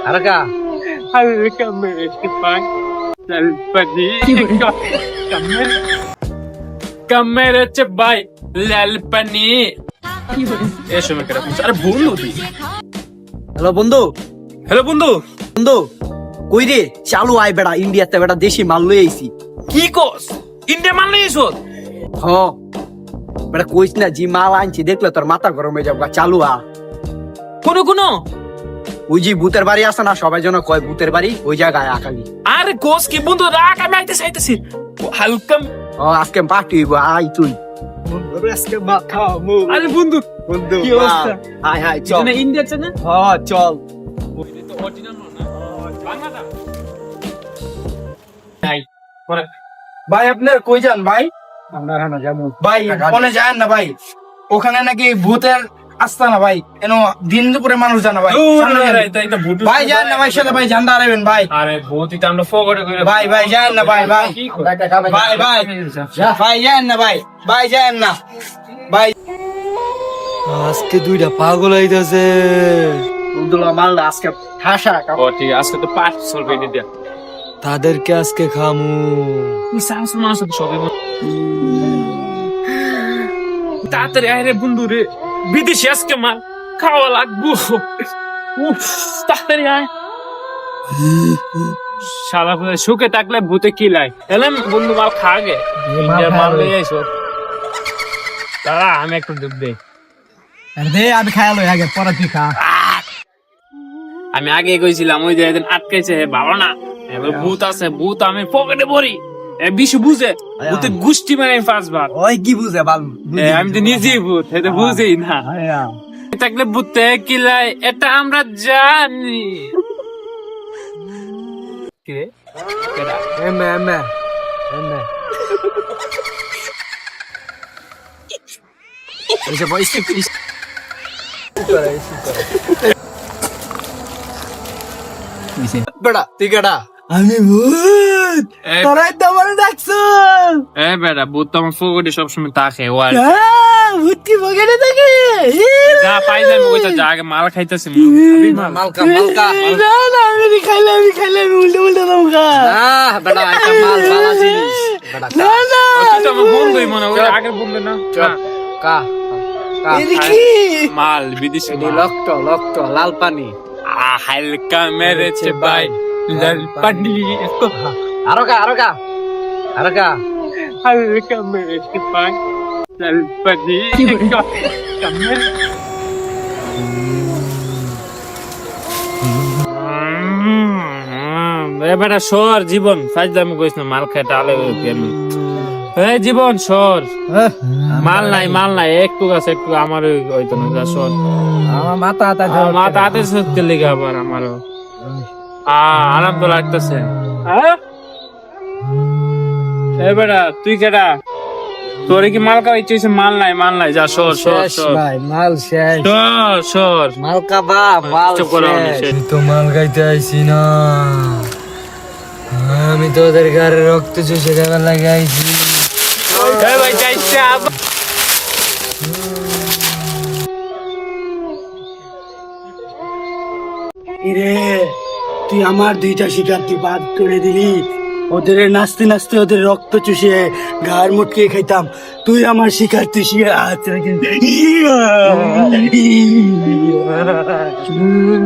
Araka. Kamera cebai lalpani. এসো মেকেরা আরে বন্ধু তুই Hello বন্ধু হ্যালো বন্ধু বন্ধু কই রে চালু আয় বেড়া ইন্ডিয়াতে বেড়া দেশি মাল লই আইছি কি কস ইন্ডিয়া মাল নিয়ে এসো হ বেড়া কইস না জি মাল আনছি দেখলে তোর মাথা গরম হয়ে যাবে চালু আ কোনো কোনো ওই যে ভূতের বাড়ি আছে না সবাই যেন কয় ভূতের বাড়ি ওই জায়গায় আকালি আরে কোস কি বন্ধু রাখ আমি আইতেছি হালকা ও আজকে পার্টি হইব আই তুই আজকে মাথা মু আরে বন্ধু বন্ধু কি অবস্থা? হাই হাই চল না ইন্ডিয়া আছে না হ চল ওইটা তো অরিজিনাল না বাংলাটা তাই পরে ভাই আপনার কই যান ভাই? আমরা না যাবো ভাই ওখানে যান না ভাই, ওখানে নাকি ভূতের আস্তানা ভাই, কেন দিন দুপুরে মানুষ জানা ভাই। সামনে যান। এটা ভূত ভাই যান না ভাই, সাথে ভাই জান দাঁড়াবেন ভাই। আরে ভূতই তো আমরা ফগড়ে করে ভাই ভাই যান না ভাই ভাই কি করে ভাই ভাই ভাই যান না ভাই ভাই যান না ভাই। আজকে দুইটা পাগল হইতাছে। বন্ধুরা মালটা আজকে ঠাসা ও ঠিক আজকে তো 500 রুপিয়া দিয়ে তাদেরকে আজকে খামু। তুই সাহস মানুষ তো সবাই তাড়াতাড়ি আয় রে বন্ধু রে বিদেশি আজকে মাল খাওয়া লাগবো উফ তাড়াতাড়ি আয় শালা ফুলে সুখে থাকলে ভূতে কিলাই এলাম বন্ধু মাল খা গে ইন্ডিয়ার মাল লই আইসো দাঁড়া আমি একটু ডুব দেই দে আমি খাইলো আগে পরে তুই খা আমি আগে কইছিলাম ওই যে একদিন আটকাইছে হে ভালো না এবার ভূত আছে ভূত আমি পকেটে ভরি বিশু বুঝে ভূতে গুষ্টি মানে পাঁচবার ওই কি বুঝে বাল আমি তো নিজেই ভূত এটা বুঝেই না থাকলে ভূতে কিলাই এটা আমরা জানি কি রে? কেডা? এমে এমে এমে এসে বইসে প্লিজ বেড়া তুই কেডা আমি ভূত, এই- তোরাই তো আমার ডাকছো। এ বেটা ভূত তো আমার ফোকটে সবসময় তাকে ওয়ার ভূত কি পকেটে থাকে? যা পাই যাই কইতা যা আগে মাল খাইতাছি মালকা মালকা না না, আমি খাইলে আমি উল্টে উল্টে দাম খা। বেড়া একটা মাল বালা জিনিস বেড়া না না, তুই তো আমার বন্ধুই মনে হয় ওই আগের বন্ধু না কা কা এটা কি? মাল বিদেশি এটি মাল। লক্ট লাল পানি হালকা মেরেছে ভাই লাল পানি আরো কা হালকা মেরেছে ভাই লাল পানি বেটা সর জীবন ফাইজ দামি কইস না মাল খেতে আলে কেমন জীবন সর মাল নাই একটু আছে একটু আমার হইতো না যা সর আমার মাথা মাথা হাতে সত্যি লেগে আবার আমারও আরাম তো লাগতেছে এ বেটা তুই কেডা তোরে কি মাল খাওয়া ইচ্ছে হইছে? মাল নাই যা সর ভাই মাল শেষ সর মালকা বা মাল চুপ করে অনেক শেষ। আমি তো মাল খাইতে আইছি না, আমি তোদের গাড়ি রক্ত চুষে খাবার লাগে আইছি। ভাই যাইছে আবার রে তুই আমার দুইটা শিকার তুই বাদ করে দিলি, ওদের নাচতে নাচতে ওদের রক্ত চুষে ঘাড় মুটকে খাইতাম, তুই আমার শিকার তুই শিকার